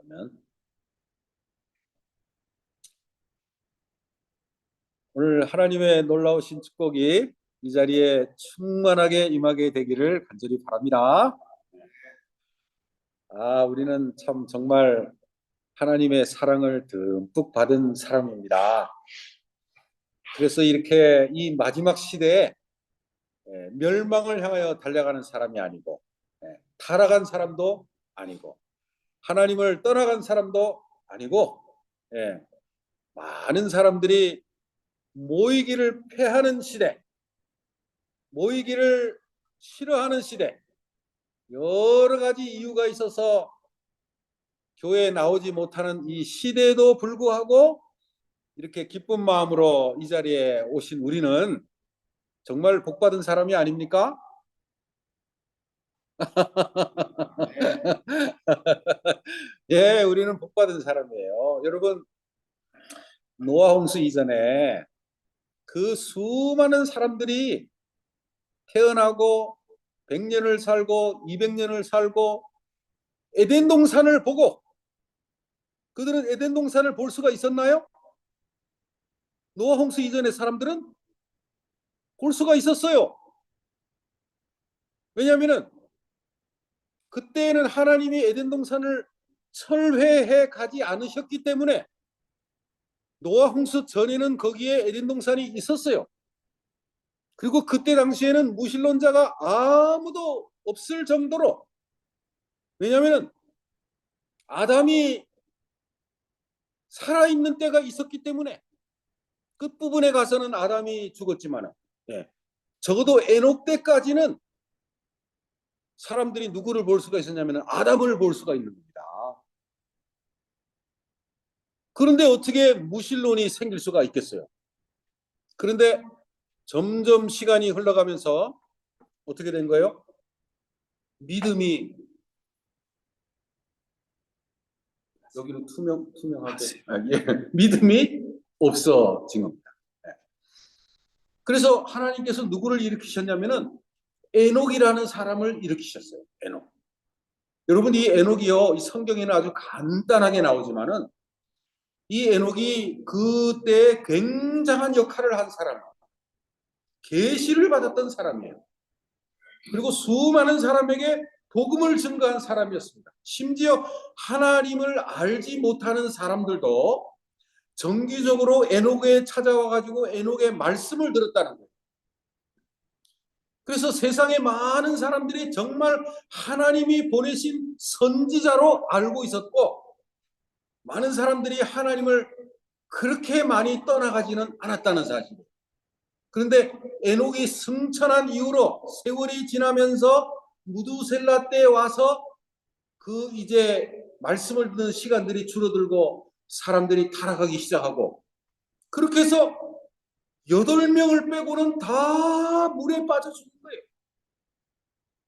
그러면 오늘 하나님의 놀라우신 축복이 이 자리에 충만하게 임하게 되기를 간절히 바랍니다. 우리는 참 정말 하나님의 사랑을 듬뿍 받은 사람입니다. 그래서 이렇게 이 마지막 시대에 멸망을 향하여 달려가는 사람이 아니고 타락한 사람도 아니고 하나님을 떠나간 사람도 아니고 많은 사람들이 모이기를 패하는 시대, 모이기를 싫어하는 시대, 여러 가지 이유가 있어서 교회에 나오지 못하는 이 시대에도 불구하고 이렇게 기쁜 마음으로 이 자리에 오신 우리는 정말 복받은 사람이 아닙니까? 예, 우리는 복받은 사람이에요. 여러분, 노아 홍수 이전에 그 수많은 사람들이 태어나고 100년을 살고 200년을 살고 에덴 동산을 보고, 그들은 에덴 동산을 볼 수가 있었나요? 노아 홍수 이전의 사람들은 볼 수가 있었어요. 왜냐하면 그때는 하나님이 에덴 동산을 철회해 가지 않으셨기 때문에 노아 홍수 전에는 거기에 에덴 동산이 있었어요. 그리고 그때 당시에는 무신론자가 아무도 없을 정도로, 왜냐하면 아담이 살아있는 때가 있었기 때문에. 끝부분에 가서는 아담이 죽었지만 적어도 에녹 때까지는 사람들이 누구를 볼 수가 있었냐면 아담을 볼 수가 있는 겁니다. 그런데 어떻게 무신론이 생길 수가 있겠어요? 그런데 점점 시간이 흘러가면서 어떻게 된 거예요? 믿음이, 여기는 투명하게 믿음이 없어진 겁니다. 그래서 하나님께서 누구를 일으키셨냐면은 에녹이라는 사람을 일으키셨어요. 에녹. 여러분, 이 에녹이요, 이 성경에는 아주 간단하게 나오지만은 이 에녹이 그때 굉장한 역할을 한 사람, 계시를 받았던 사람이에요. 그리고 수많은 사람에게 복음을 증거한 사람이었습니다. 심지어 하나님을 알지 못하는 사람들도 정기적으로 에녹에 찾아와 가지고 에녹의 말씀을 들었다는 거예요. 그래서 세상의 많은 사람들이 정말 하나님이 보내신 선지자로 알고 있었고, 많은 사람들이 하나님을 그렇게 많이 떠나가지는 않았다는 사실이에요. 그런데 에녹이 승천한 이후로 세월이 지나면서 무두셀라 때 와서 그 이제 말씀을 듣는 시간들이 줄어들고 사람들이 타락하기 시작하고, 그렇게 해서 8명을 빼고는 다 물에 빠져 죽은 거예요.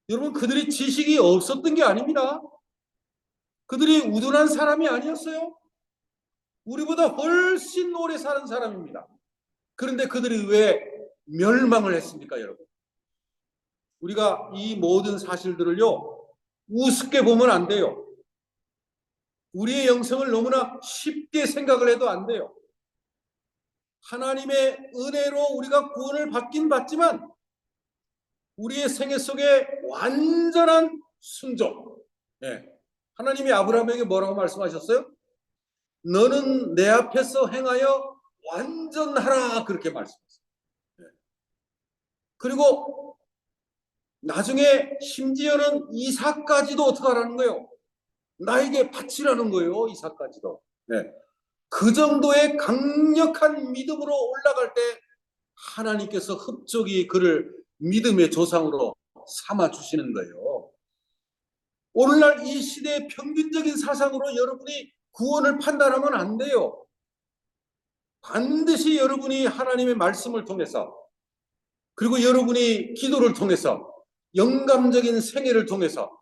여러분, 그들이 지식이 없었던 게 아닙니다. 그들이 우둔한 사람이 아니었어요. 우리보다 훨씬 오래 사는 사람입니다. 그런데 그들이 왜 멸망을 했습니까, 여러분? 우리가 이 모든 사실들을요, 우습게 보면 안 돼요. 우리의 영성을 너무나 쉽게 생각을 해도 안 돼요. 하나님의 은혜로 우리가 구원을 받긴 받지만 우리의 생애 속에 완전한 순종. 하나님이 아브라함에게 뭐라고 말씀하셨어요? 너는 내 앞에서 행하여 완전하라, 그렇게 말씀하셨어요. 그리고 나중에 심지어는 이삭까지도 어떻게 하라는 거예요? 나에게 바치라는 거예요. 이삭까지도. 그 정도의 강력한 믿음으로 올라갈 때 하나님께서 흡족히 그를 믿음의 조상으로 삼아 주시는 거예요. 오늘날 이 시대의 평균적인 사상으로 여러분이 구원을 판단하면 안 돼요. 반드시 여러분이 하나님의 말씀을 통해서, 그리고 여러분이 기도를 통해서, 영감적인 생애를 통해서,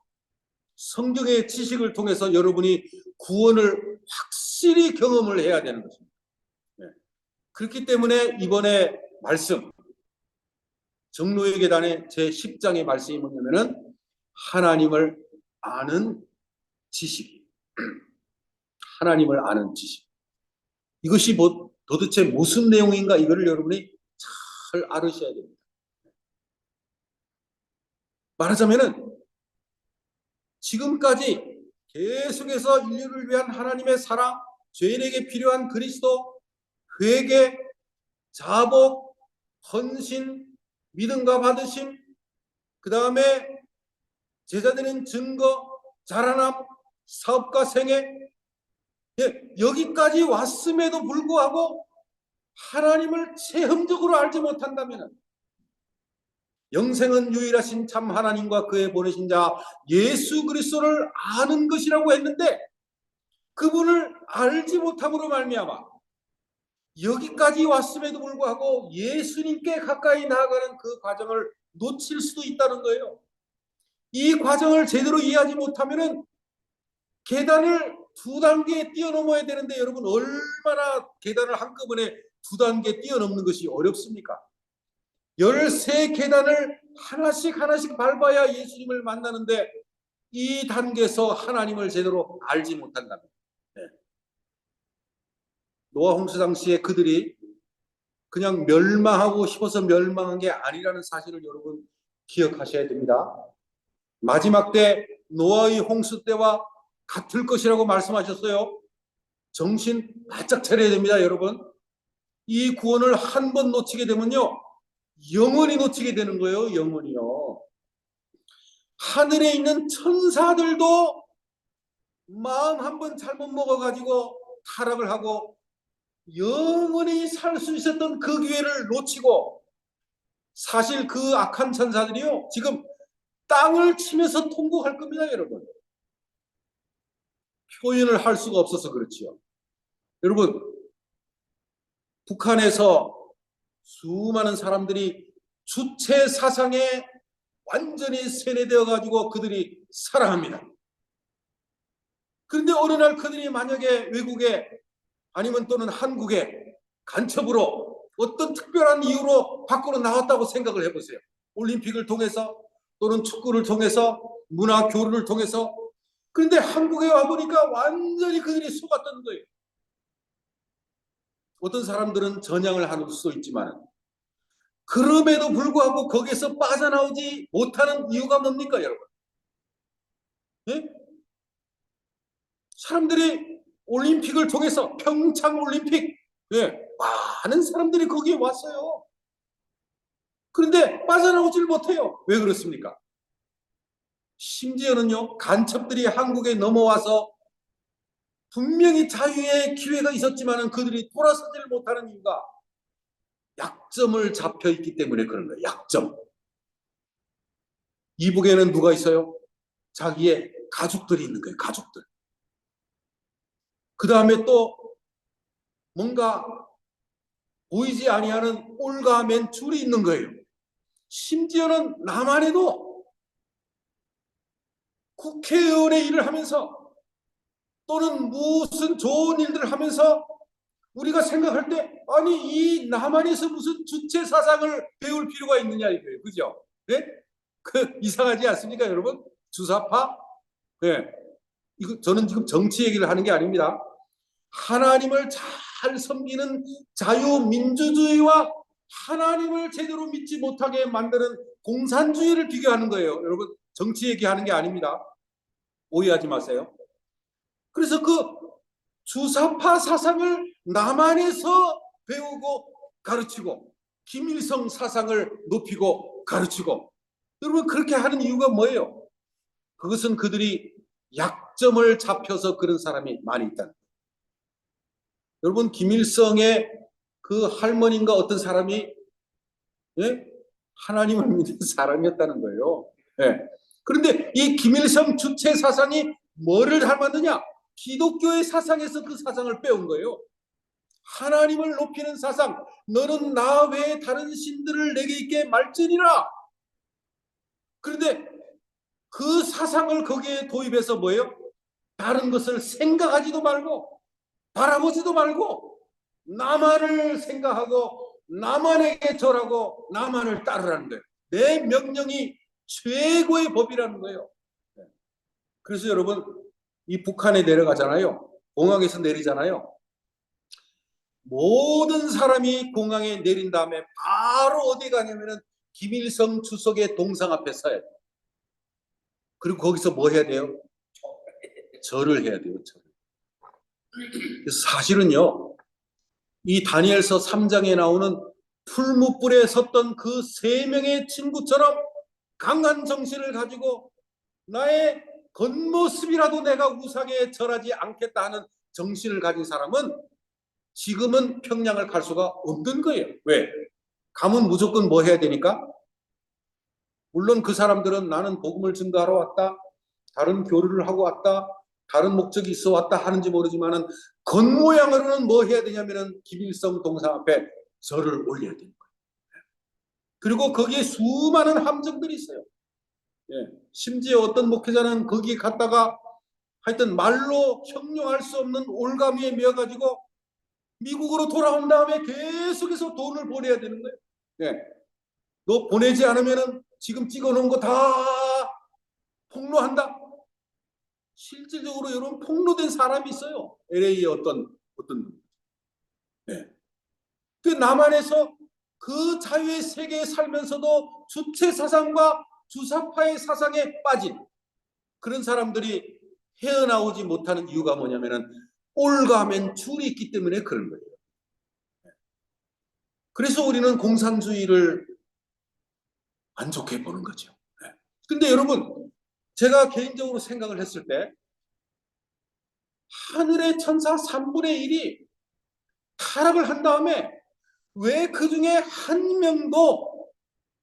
성경의 지식을 통해서 여러분이 구원을 확실히 경험을 해야 되는 것입니다. 그렇기 때문에 이번에 말씀, 정로의 계단의 제10장의 말씀이 뭐냐면은 하나님을 아는 지식. 하나님을 아는 지식. 이것이 도대체 무슨 내용인가 이거를 여러분이 잘 알으셔야 됩니다. 말하자면은 지금까지 계속해서 인류를 위한 하나님의 사랑, 죄인에게 필요한 그리스도, 회개, 자복, 헌신, 믿음과 받으심, 그 다음에 제자되는 증거, 자라남, 사업과 생애, 여기까지 왔음에도 불구하고 하나님을 체험적으로 알지 못한다면 영생은 유일하신 참 하나님과 그의 보내신 자 예수 그리스도를 아는 것이라고 했는데 그분을 알지 못함으로 말미암아 여기까지 왔음에도 불구하고 예수님께 가까이 나아가는 그 과정을 놓칠 수도 있다는 거예요. 이 과정을 제대로 이해하지 못하면은 계단을 두 단계 뛰어넘어야 되는데 여러분 얼마나 계단을 한꺼번에 두 단계 뛰어넘는 것이 어렵습니까? 13계단을 하나씩 밟아야 예수님을 만나는데 이 단계에서 하나님을 제대로 알지 못한다면 노아 홍수 당시에 그들이 그냥 멸망하고 싶어서 멸망한 게 아니라는 사실을 여러분 기억하셔야 됩니다. 마지막 때 노아의 홍수 때와 같을 것이라고 말씀하셨어요. 정신 바짝 차려야 됩니다, 여러분. 이 구원을 한 번 놓치게 되면요, 영원히 놓치게 되는 거예요, 영원히요. 하늘에 있는 천사들도 마음 한 번 잘못 먹어가지고 타락을 하고 영원히 살 수 있었던 그 기회를 놓치고 사실 그 악한 천사들이요, 지금 땅을 치면서 통곡할 겁니다, 여러분. 표현을 할 수가 없어서 그렇지요. 여러분, 북한에서 수많은 사람들이 주체 사상에 완전히 세뇌되어 가지고 그들이 사랑합니다. 그런데 어느 날 그들이 만약에 외국에 아니면 또는 한국에 간첩으로 어떤 특별한 이유로 밖으로 나왔다고 생각을 해보세요. 올림픽을 통해서 또는 축구를 통해서 문화 교류를 통해서. 그런데 한국에 와보니까 완전히 그들이 속았던 거예요. 어떤 사람들은 전향을 할 수도 있지만 그럼에도 불구하고 거기에서 빠져나오지 못하는 이유가 뭡니까, 여러분? 네? 사람들이 올림픽을 통해서 평창 올림픽, 네, 많은 사람들이 거기에 왔어요. 그런데 빠져나오질 못해요. 왜 그렇습니까? 심지어는요, 간첩들이 한국에 넘어와서 분명히 자유의 기회가 있었지만 그들이 돌아서지를 못하는 이유가 약점을 잡혀 있기 때문에 그런 거예요. 약점. 이북에는 누가 있어요? 자기의 가족들이 있는 거예요. 가족들. 그 다음에 또 뭔가 보이지 아니하는 올가맨 줄이 있는 거예요. 심지어는 남한에도 국회의원의 일을 하면서 또는 무슨 좋은 일들을 하면서 우리가 생각할 때 아니 이 남한에서 무슨 주체 사상을 배울 필요가 있느냐 이거예요. 그죠? 네? 이상하지 않습니까, 여러분? 주사파? 네. 이거 저는 지금 정치 얘기를 하는 게 아닙니다. 하나님을 잘 섬기는 자유민주주의와 하나님을 제대로 믿지 못하게 만드는 공산주의를 비교하는 거예요. 여러분, 정치 얘기하는 게 아닙니다. 오해하지 마세요. 그래서 그 주사파 사상을 남한에서 배우고 가르치고 김일성 사상을 높이고 가르치고 여러분 그렇게 하는 이유가 뭐예요? 그것은 그들이 약점을 잡혀서 그런 사람이 많이 있다는 거예요. 여러분 김일성의 그 할머니인가 어떤 사람이 예? 하나님을 믿는 사람이었다는 거예요. 예. 그런데 이 김일성 주체 사상이 뭐를 닮았느냐? 기독교의 사상에서 그 사상을 빼온 거예요. 하나님을 높이는 사상, 너는 나 외에 다른 신들을 내게 있게 말지니라. 그런데 그 사상을 거기에 도입해서 뭐예요? 다른 것을 생각하지도 말고 바라보지도 말고 나만을 생각하고 나만에게 절하고 나만을 따르라는 거예요. 내 명령이 최고의 법이라는 거예요. 그래서 여러분 이 북한에 내려가잖아요. 공항에서 내리잖아요. 모든 사람이 공항에 내린 다음에 바로 어디 가냐면은 김일성 주석의 동상 앞에 서야 돼요. 그리고 거기서 뭐 해야 돼요? 절을 해야 돼요. 절. 그래서 사실은요, 이 다니엘서 3장에 나오는 풀무불에 섰던 그 3명의 친구처럼 강한 정신을 가지고 나의 겉모습이라도 내가 우상에 절하지 않겠다 하는 정신을 가진 사람은 지금은 평양을 갈 수가 없는 거예요. 왜? 가면 무조건 뭐 해야 되니까? 물론 그 사람들은 나는 복음을 증거하러 왔다, 다른 교류를 하고 왔다, 다른 목적이 있어 왔다 하는지 모르지만은 겉모양으로는 뭐 해야 되냐면은 김일성 동상 앞에 절을 올려야 되는 거예요. 그리고 거기에 수많은 함정들이 있어요. 예. 심지어 어떤 목회자는 거기에 갔다가 하여튼 말로 형용할 수 없는 올가미에 매어가지고 미국으로 돌아온 다음에 계속해서 돈을 보내야 되는 거예요. 예. 너 보내지 않으면은 지금 찍어놓은 거 다 폭로한다. 실질적으로 여러분 폭로된 사람이 있어요. LA의 어떤 예. 그 남한에서 그 자유의 세계에 살면서도 주체 사상과 주사파의 사상에 빠진 그런 사람들이 헤어나오지 못하는 이유가 뭐냐면은 올가맨 줄이 있기 때문에 그런 거예요. 그래서 우리는 공산주의를 안 좋게 보는 거죠. 근데 여러분, 제가 개인적으로 생각을 했을 때 하늘의 천사 3분의 1이 타락을 한 다음에 왜 그 중에 한 명도,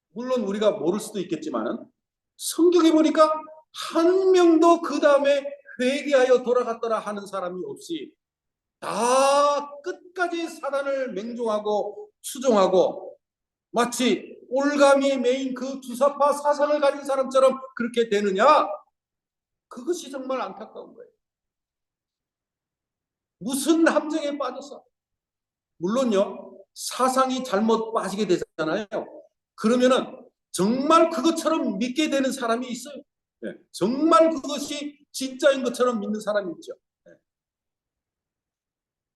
물론 우리가 모를 수도 있겠지만은 성경에 보니까 한 명도 그 다음에 회개하여 돌아갔더라 하는 사람이 없이 다 끝까지 사단을 맹종하고 추종하고 마치 올가미 메인 그 주사파 사상을 가진 사람처럼 그렇게 되느냐? 그것이 정말 안타까운 거예요. 무슨 함정에 빠져서. 물론요, 사상이 잘못 빠지게 되잖아요. 그러면은 정말 그것처럼 믿게 되는 사람이 있어요. 네. 정말 그것이 진짜인 것처럼 믿는 사람이 있죠. 네.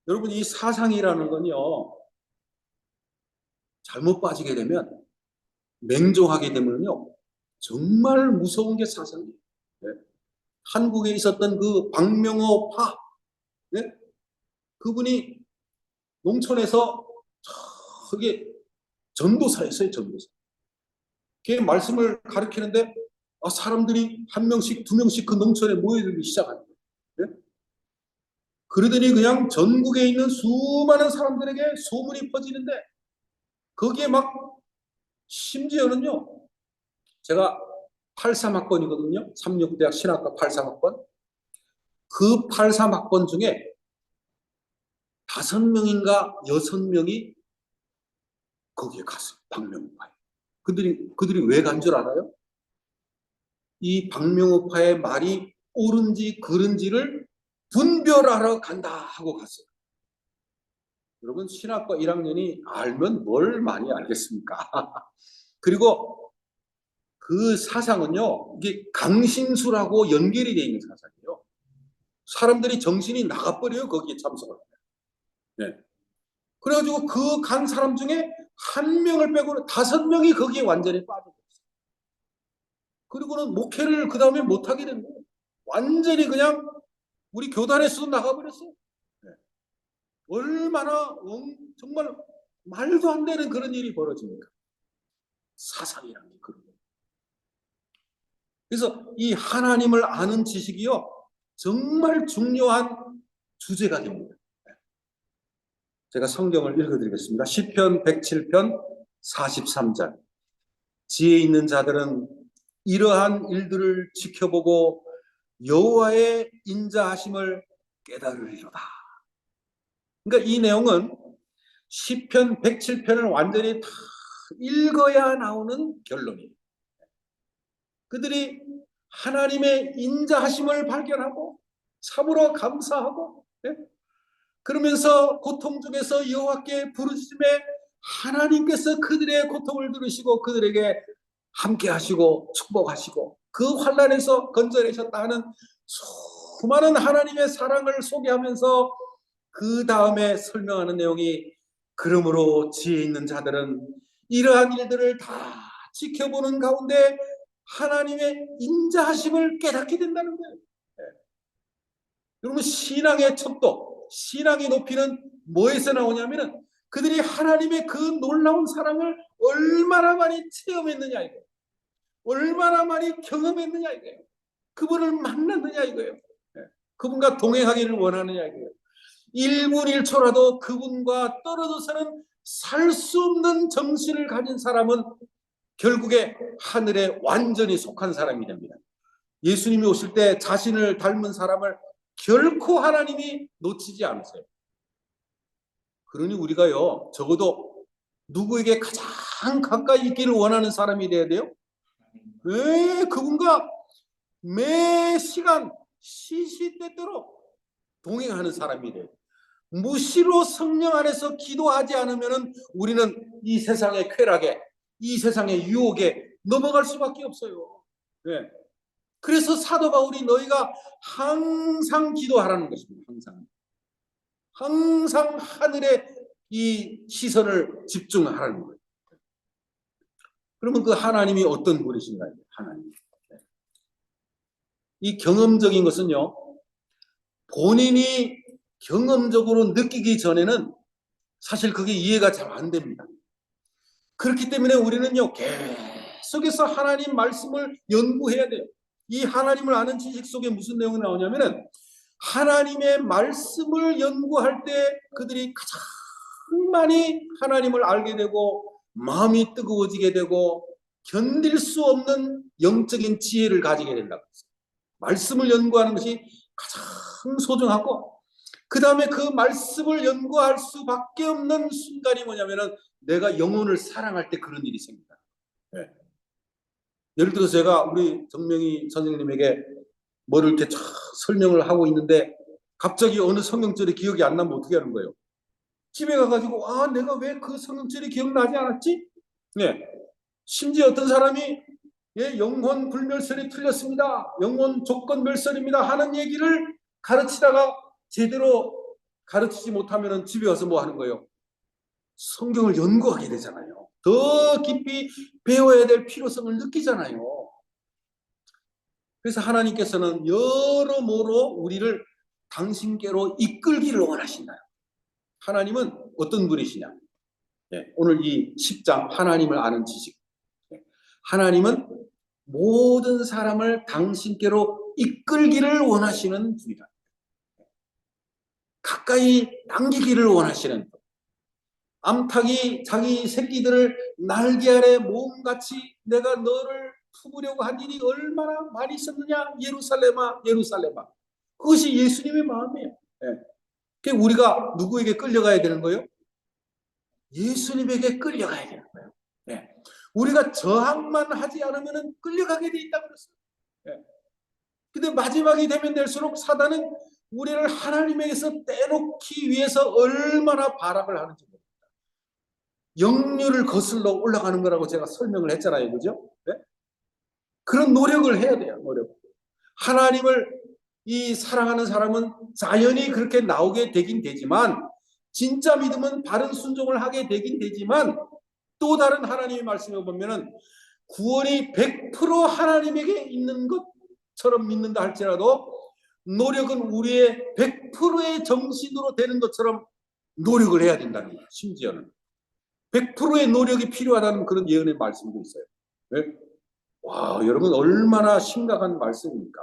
여러분, 이 사상이라는 건요, 잘못 빠지게 되면, 맹종하게 되면요, 정말 무서운 게 사상이에요. 네. 한국에 있었던 그 박명호파, 네? 그분이 농촌에서 저게 전도사였어요, 전도사. 걔 말씀을 가르치는데 사람들이 한 명씩 두 명씩 그 농촌에 모여들기 시작하는 거예요. 네? 그러더니 그냥 전국에 있는 수많은 사람들에게 소문이 퍼지는데 거기에 막 심지어는요, 제가 83학번이거든요. 삼육대학 신학과 83학번. 그 83학번 중에 5명인가 6명이 거기에 갔어요. 박명호파에. 그들이 왜 간 줄 알아요? 이 박명호파의 말이 옳은지 그른지를 분별하러 간다 하고 갔어요. 여러분, 신학과 1학년이 알면 뭘 많이 알겠습니까? 그리고 그 사상은요, 이게 강신수라고 연결이 되어 있는 사상이에요. 사람들이 정신이 나가버려요, 거기에 참석을 하면. 네. 그래가지고 그 간 사람 중에 한 명을 빼고는 5명이 거기에 완전히 빠져버렸어요. 그리고는 목회를 그 다음에 못하게 된 거예요. 완전히 그냥 우리 교단에서도 나가버렸어요. 네. 얼마나 정말 말도 안 되는 그런 일이 벌어집니까? 사상이라는 게 그런 거예요. 그래서 이 하나님을 아는 지식이요, 정말 중요한 주제가 됩니다. 제가 성경을 읽어드리겠습니다. 시편 107편 43절. 지혜 있는 자들은 이러한 일들을 지켜보고 여호와의 인자하심을 깨달으리로다. 그러니까 이 내용은 시편 107편을 완전히 다 읽어야 나오는 결론이에요. 그들이 하나님의 인자하심을 발견하고 참으로 감사하고, 네? 그러면서 고통 중에서 여호와께 부르짖음에 하나님께서 그들의 고통을 들으시고 그들에게 함께 하시고 축복하시고 그 환난에서 건져내셨다 하는 수많은 하나님의 사랑을 소개하면서 그 다음에 설명하는 내용이 그러므로 지혜 있는 자들은 이러한 일들을 다 지켜보는 가운데 하나님의 인자하심을 깨닫게 된다는 거예요. 여러분, 신앙의 척도, 신앙의 높이는 뭐에서 나오냐면은 그들이 하나님의 그 놀라운 사랑을 얼마나 많이 체험했느냐 이거예요. 얼마나 많이 경험했느냐 이거예요. 그분을 만났느냐 이거예요. 그분과 동행하기를 원하느냐 이거예요. 1분 1초라도 그분과 떨어져서는 살 수 없는 정신을 가진 사람은 결국에 하늘에 완전히 속한 사람이 됩니다. 예수님이 오실 때 자신을 닮은 사람을 결코 하나님이 놓치지 않으세요. 그러니 우리가요, 적어도 누구에게 가장 가까이 있기를 원하는 사람이 돼야 돼요. 왜 그분과 매 시간 시시때때로 동행하는 사람이 돼요. 무시로 성령 안에서 기도하지 않으면 우리는 이 세상의 쾌락에, 이 세상의 유혹에 넘어갈 수밖에 없어요. 네. 그래서 사도 바울이 너희가 항상 기도하라는 것입니다. 항상 하늘에 이 시선을 집중하라는 거예요. 그러면 그 하나님이 어떤 분이신가요? 하나님. 이 경험적인 것은요, 본인이 경험적으로 느끼기 전에는 사실 그게 이해가 잘 안 됩니다. 그렇기 때문에 우리는요, 계속해서 하나님 말씀을 연구해야 돼요. 이 하나님을 아는 지식 속에 무슨 내용이 나오냐면은 하나님의 말씀을 연구할 때 그들이 가장 많이 하나님을 알게 되고 마음이 뜨거워지게 되고 견딜 수 없는 영적인 지혜를 가지게 된다고 했어요. 말씀을 연구하는 것이 가장 소중하고 그 다음에 그 말씀을 연구할 수밖에 없는 순간이 뭐냐면은 내가 영혼을 사랑할 때 그런 일이 생깁니다. 네. 예를 들어서 제가 우리 정명희 선생님에게 뭐를 이렇게 설명을 하고 있는데 갑자기 어느 성경절이 기억이 안 나면 어떻게 하는 거예요? 집에 가가지고 내가 왜 그 성경절이 기억나지 않았지? 네. 심지어 어떤 사람이 영혼 불멸설이 틀렸습니다. 영혼 조건 멸설입니다. 하는 얘기를 가르치다가 제대로 가르치지 못하면 집에 와서 뭐 하는 거예요? 성경을 연구하게 되잖아요. 더 깊이 배워야 될 필요성을 느끼잖아요. 그래서 하나님께서는 여러모로 우리를 당신께로 이끌기를 원하신다. 하나님은 어떤 분이시냐? 오늘 이 10장 하나님을 아는 지식. 하나님은 모든 사람을 당신께로 이끌기를 원하시는 분이다. 가까이 당기기를 원하시는 분. 암탉이 자기 새끼들을 날개 아래 모음같이 내가 너를 품으려고 한 일이 얼마나 많이 있었느냐. 예루살렘아 예루살렘아. 그것이 예수님의 마음이에요. 그러니까 우리가 누구에게 끌려가야 되는 거예요? 예수님에게 끌려가야 되는 거예요. 우리가 저항만 하지 않으면 끌려가게 돼 있다고 그랬어요. 근데 마지막이 되면 될수록 사단은 우리를 하나님에게서 떼놓기 위해서 얼마나 발악을 하는지 모릅니다. 영류를 거슬러 올라가는 거라고 제가 설명을 했잖아요. 그죠? 네? 그런 노력을 해야 돼요. 노력. 하나님을 이 사랑하는 사람은 자연히 그렇게 나오게 되긴 되지만 진짜 믿음은 바른 순종을 하게 되긴 되지만 또 다른 하나님의 말씀에 보면은 구원이 100% 하나님에게 있는 것처럼 믿는다 할지라도 노력은 우리의 100%의 정신으로 되는 것처럼 노력을 해야 된다는 거예요. 심지어는 100%의 노력이 필요하다는 그런 예언의 말씀도 있어요. 네? 와, 여러분 얼마나 심각한 말씀입니까?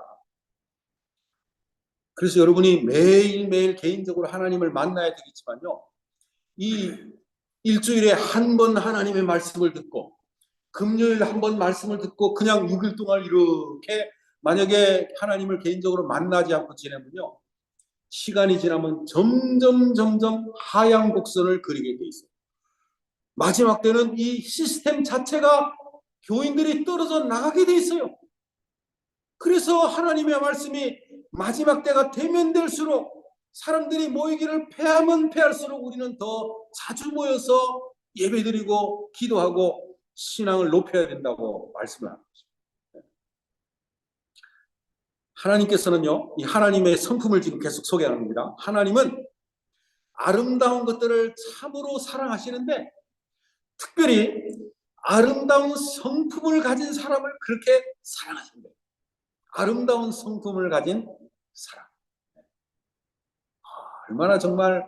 그래서 여러분이 매일매일 개인적으로 하나님을 만나야 되겠지만요. 이 일주일에 한 번 하나님의 말씀을 듣고 금요일 한 번 말씀을 듣고 그냥 6일 동안 이렇게 만약에 하나님을 개인적으로 만나지 않고 지내면요. 시간이 지나면 점점 하향 곡선을 그리게 돼 있어요. 마지막 때는 이 시스템 자체가 교인들이 떨어져 나가게 돼 있어요. 그래서 하나님의 말씀이 마지막 때가 되면 될수록 사람들이 모이기를 패하면 패할수록 우리는 더 자주 모여서 예배드리고 기도하고 신앙을 높여야 된다고 말씀을 합니다. 하나님께서는요, 이 하나님의 성품을 지금 계속 소개하는 겁니다. 하나님은 아름다운 것들을 참으로 사랑하시는데 특별히 아름다운 성품을 가진 사람을 그렇게 사랑하신대요. 아름다운 성품을 가진 사람. 얼마나 정말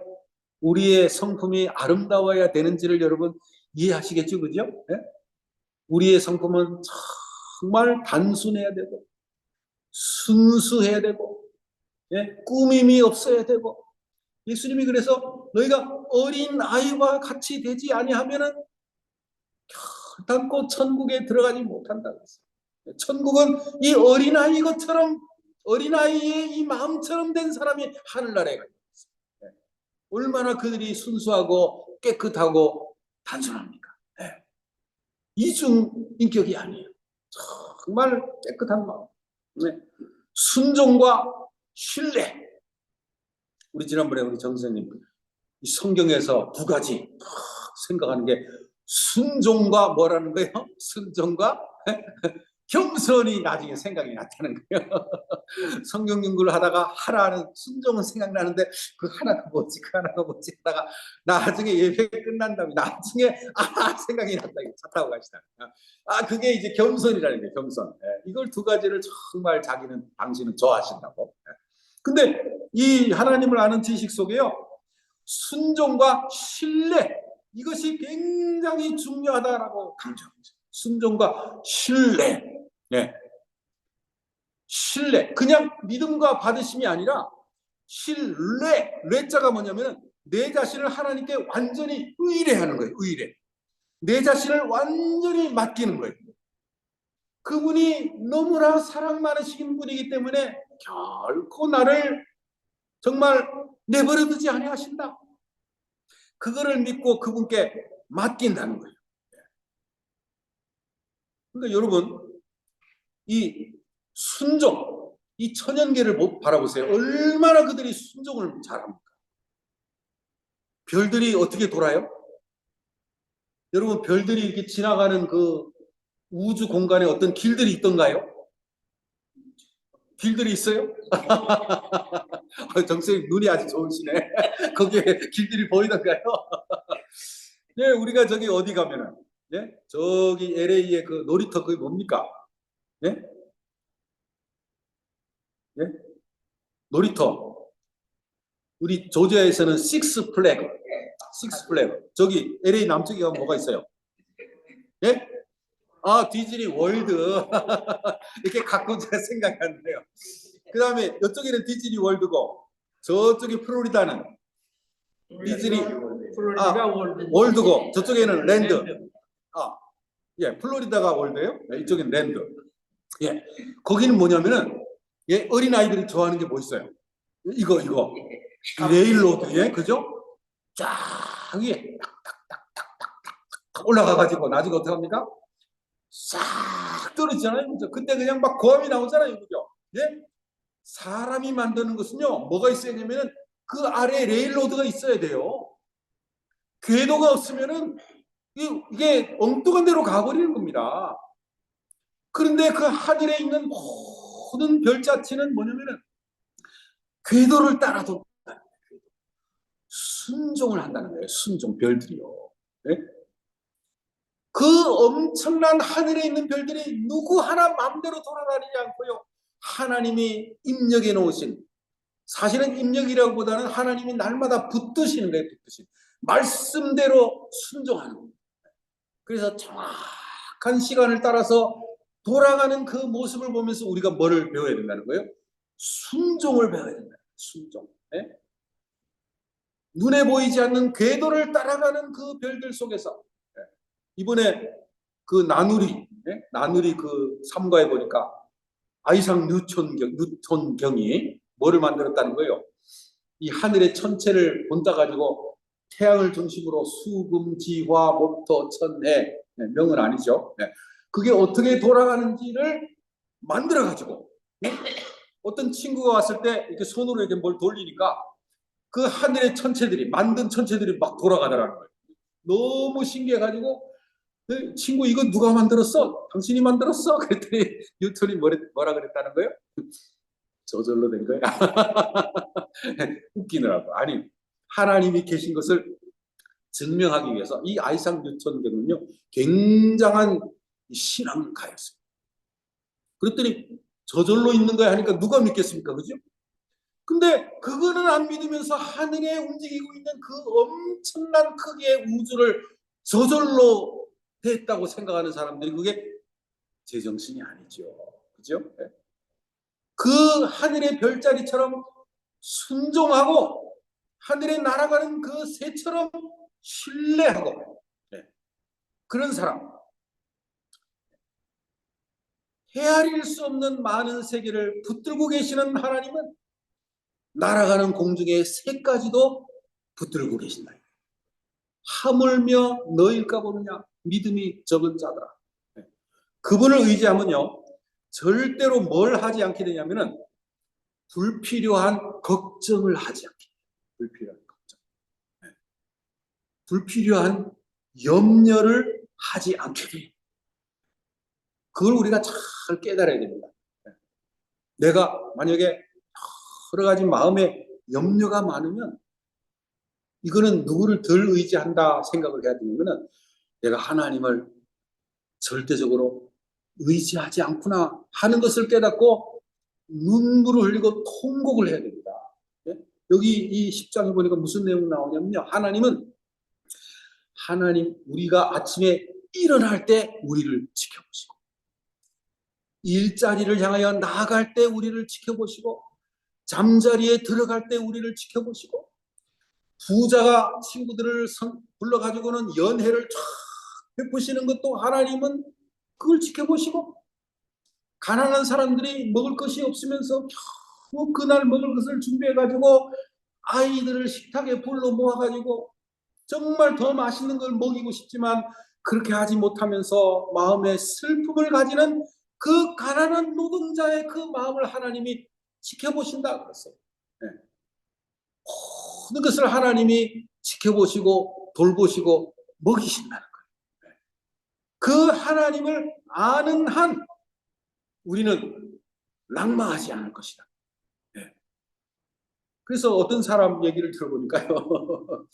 우리의 성품이 아름다워야 되는지를 여러분 이해하시겠죠, 그죠? 네? 우리의 성품은 정말 단순해야 되고 순수해야 되고, 예? 꾸밈이 없어야 되고. 예수님이 그래서 너희가 어린 아이와 같이 되지 아니하면은 결단코 천국에 들어가지 못한다고 했어요. 천국은 이 어린아이 것처럼, 어린아이의 이 마음처럼 된 사람이 하늘나라에 가요. 얼마나 그들이 순수하고 깨끗하고 단순합니까? 네. 이중 인격이 아니에요. 정말 깨끗한 마음. 네. 순종과 신뢰. 우리 지난번에 우리 정선생님 이 성경에서 두 가지 생각하는 게 순종과 뭐라는 거예요? 순종과 겸손이 나중에 생각이 났다는 거예요. 성경 연구를 하다가 하나는 순종은 생각나는데 그 하나가 뭐지 그 하나가 뭐지 하다가 나중에 예배 끝난 다음에 나중에 생각이 났다. 차 타고 가시다. 그게 이제 겸손이라는 거예요. 겸손. 이걸 두 가지를 정말 당신은 좋아하신다고. 근데 이 하나님을 아는 지식 속에요, 순종과 신뢰, 이것이 굉장히 중요하다라고 강조합니다. 순종과 신뢰. 네. 신뢰. 그냥 믿음과 받으심이 아니라 신뢰. 레자가 뭐냐면 내 자신을 하나님께 완전히 의뢰하는 거예요. 의뢰. 내 자신을 완전히 맡기는 거예요. 그분이 너무나 사랑 많으신 분이기 때문에 결코 나를 정말 내버려두지 아니하신다. 그거를 믿고 그분께 맡긴다는 거예요. 그러니까 여러분, 이 순종, 이 천연계를 바라보세요. 얼마나 그들이 순종을 잘합니까? 별들이 어떻게 돌아요? 여러분, 별들이 이렇게 지나가는 그 우주 공간에 어떤 길들이 있던가요? 길들이 있어요? 정선생님 눈이 아주 좋으시네. 거기에 길들이 보이던가요? 네, 우리가 저기 어디 가면은, 예? 저기 LA의 그 놀이터 그게 뭡니까? 예? 예? 놀이터. 우리 조지아에서는 식스 플래그. 저기 LA 남쪽에 가면 뭐가 있어요? 예? 디즈니 월드. 이렇게 가끔 제가 생각하는데요. 그 다음에 이쪽에는 디즈니 월드고 저쪽에 플로리다는 디즈니 월드고 저쪽에는 랜드. 플로리다가 월드예요. 이쪽엔 랜드. 예, 거기는 뭐냐면은 어린 아이들이 좋아하는 게 뭐 있어요? 이거 레일로드에 그죠? 쫙 위에 올라가가지고 나중에 어떻게 합니까? 싹 떨어지잖아요. 그죠? 그때 그냥 막 고함이 나오잖아요. 그죠? 예? 사람이 만드는 것은요, 뭐가 있어야 되냐면은 그 아래에 레일로드가 있어야 돼요. 궤도가 없으면은 이게 엉뚱한 데로 가버리는 겁니다. 그런데 그 하늘에 있는 모든 별자체는 뭐냐면은 궤도를 따라 돈다. 순종을 한다는 거예요. 순종, 별들이요. 네? 그 엄청난 하늘에 있는 별들이 누구 하나 마음대로 돌아다니지 않고요, 하나님이 입력해 놓으신, 사실은 입력이라고 보다는 하나님이 날마다 붙드시는 거예요. 말씀대로 순종하는 겁니다. 그래서 정확한 시간을 따라서 돌아가는 그 모습을 보면서 우리가 뭐를 배워야 된다는 거예요? 순종을 배워야 된다. 순종. 네? 눈에 보이지 않는 궤도를 따라가는 그 별들 속에서, 네. 이번에 그 나누리 그 삼가에 보니까 아이삭 뉴턴경이 뭐를 만들었다는 거예요? 이 하늘의 천체를 본따 가지고 태양을 중심으로 수금, 지화, 목토, 천해, 명은 아니죠. 그게 어떻게 돌아가는지를 만들어 가지고, 어떤 친구가 왔을 때 이렇게 손으로 이렇게 뭘 돌리니까 그 하늘의 천체들이, 만든 천체들이 막 돌아가더라는 거예요. 너무 신기해가지고, 친구 이거 누가 만들었어? 당신이 만들었어? 그랬더니 뉴턴이 뭐라 그랬다는 거예요? 저절로 된 거야. 웃기느라고. 아니, 하나님이 계신 것을 증명하기 위해서 이 아이삭 뉴턴은요, 굉장한 신앙가였어요. 그랬더니 저절로 있는 거야 하니까 누가 믿겠습니까? 그죠? 근데 그거는 안 믿으면서 하늘에 움직이고 있는 그 엄청난 크기의 우주를 저절로 됐다고 생각하는 사람들이 그게 제정신이 아니죠. 그죠? 네. 그 하늘의 별자리처럼 순종하고 하늘에 날아가는 그 새처럼 신뢰하고, 네. 그런 사람, 헤아릴 수 없는 많은 세계를 붙들고 계시는 하나님은 날아가는 공중의 새까지도 붙들고 계신다. 하물며 너일까 보느냐 믿음이 적은 자들아. 네. 그분을 의지하면요 절대로 뭘 하지 않게 되냐면은 불필요한 걱정을 하지 않게 돼요. 불필요한 걱정, 네. 불필요한 염려를 하지 않게 돼요. 그걸 우리가 잘 깨달아야 됩니다. 네. 내가 만약에 여러 가지 마음에 염려가 많으면 이거는 누구를 덜 의지한다 생각을 해야 되면은 내가 하나님을 절대적으로 의지하지 않구나 하는 것을 깨닫고 눈물을 흘리고 통곡을 해야 됩니다. 예? 여기 이 10장에 보니까 무슨 내용 나오냐면요. 하나님 우리가 아침에 일어날 때 우리를 지켜보시고 일자리를 향하여 나아갈 때 우리를 지켜보시고 잠자리에 들어갈 때 우리를 지켜보시고 부자가 친구들을 불러가지고는 연회를 쫙 베푸시는 것도 하나님은 그걸 지켜보시고 가난한 사람들이 먹을 것이 없으면서 겨우 그날 먹을 것을 준비해가지고 아이들을 식탁에 불러 모아가지고 정말 더 맛있는 걸 먹이고 싶지만 그렇게 하지 못하면서 마음에 슬픔을 가지는 그 가난한 노동자의 그 마음을 하나님이 지켜보신다 그랬어요. 네. 모든 것을 하나님이 지켜보시고 돌보시고 먹이신다는 거예요. 네. 그 하나님을 아는 한 우리는 낙망하지 않을 것이다. 네. 그래서 어떤 사람 얘기를 들어보니까요.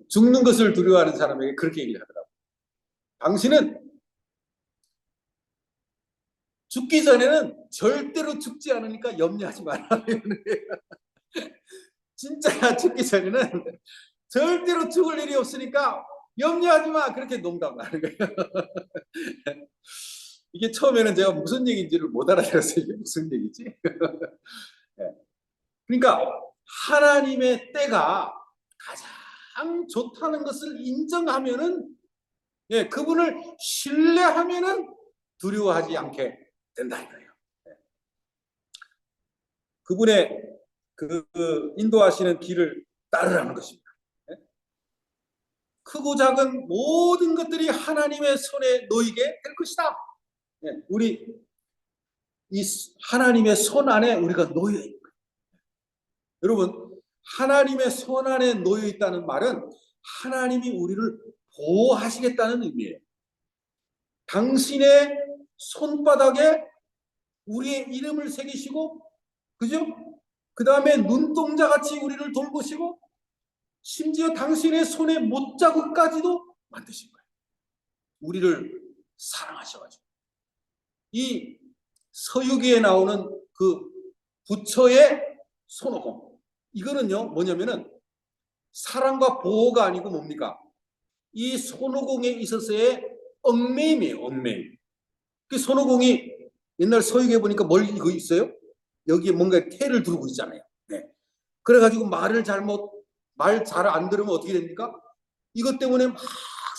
죽는 것을 두려워하는 사람에게 그렇게 얘기를 하더라고요. 당신은 죽기 전에는 절대로 죽지 않으니까 염려하지 마라. 진짜 죽기 전에는 절대로 죽을 일이 없으니까 염려하지 마. 그렇게 농담하는 거예요. 이게 처음에는 제가 무슨 얘기인지를 못 알아들었어요. 이게 무슨 얘기지? 네. 그러니까 하나님의 때가 가장 좋다는 것을 인정하면은, 예, 그분을 신뢰하면은 두려워하지 않게 된다 이거예요. 네. 그분의 그 인도하시는 길을 따르라는 것입니다. 네. 크고 작은 모든 것들이 하나님의 손에 놓이게 될 것이다. 네. 우리 이 하나님의 손 안에 우리가 놓여 있는 거예요. 여러분, 하나님의 손 안에 놓여 있다는 말은 하나님이 우리를 보호하시겠다는 의미예요. 당신의 손바닥에 우리의 이름을 새기시고, 그죠? 그 다음에 눈동자같이 우리를 돌보시고, 심지어 당신의 손에 못자국까지도 만드신 거예요. 우리를 사랑하셔가지고. 이 서유기에 나오는 그 부처의 손오공. 이거는요, 뭐냐면은 사랑과 보호가 아니고 뭡니까? 이 손오공에 있어서의 얽매임이에요, 얽매임. 그 손오공이 옛날 서유기에 보니까 뭘 이거 있어요? 여기에 뭔가 태를 두르고 있잖아요. 네. 그래가지고 말 잘 안 들으면 어떻게 됩니까? 이것 때문에 막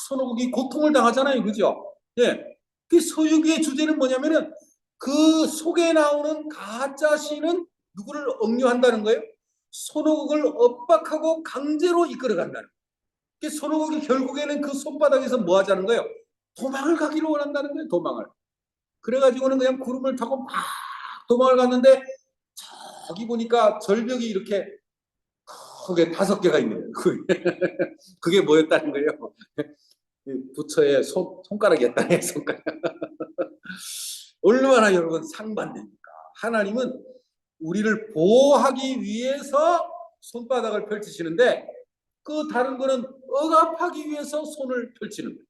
손오공이 고통을 당하잖아요. 그죠? 네. 그 서유기의 주제는 뭐냐면은 그 속에 나오는 가짜 신은 누구를 억류한다는 거예요? 손오공을 엇박하고 강제로 이끌어간다는 거예요. 그 손오공이 결국에는 그 손바닥에서 뭐 하자는 거예요? 도망을 가기를 원한다는 거예요. 도망을. 그래가지고는 그냥 구름을 타고 막 도망을 갔는데 저기 보니까 절벽이 이렇게 크게 5개가 있는 거예요. 그게 뭐였다는 거예요? 부처의 손가락이었다는 손가락. 얼마나 여러분 상반됩니까? 하나님은 우리를 보호하기 위해서 손바닥을 펼치시는데 그 다른 거는 억압하기 위해서 손을 펼치는 거예요.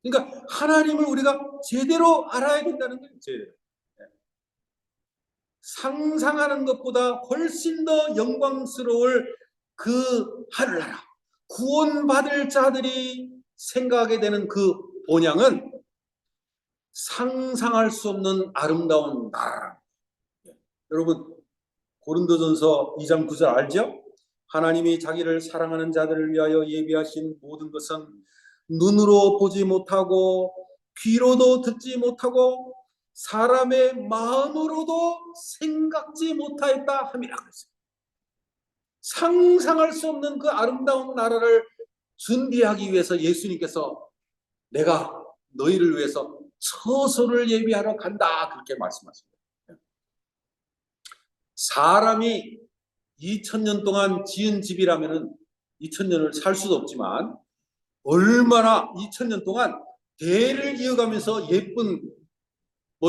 그러니까 하나님을 우리가 제대로 알아야 된다는 거예요. 제대로. 상상하는 것보다 훨씬 더 영광스러울 그 하늘나라, 구원받을 자들이 생각하게 되는 그 본향은 상상할 수 없는 아름다운 나라. 여러분, 고린도전서 2장 9절 알죠? 하나님이 자기를 사랑하는 자들을 위하여 예비하신 모든 것은 눈으로 보지 못하고 귀로도 듣지 못하고 사람의 마음으로도 생각지 못하였다 함이라 그랬어요. 상상할 수 없는 그 아름다운 나라를 준비하기 위해서 예수님께서 내가 너희를 위해서 처소를 예비하러 간다 그렇게 말씀하십니다. 사람이 2000년 동안 지은 집이라면 2000년을 살 수도 없지만 얼마나 2000년 동안 대를 이어가면서 예쁜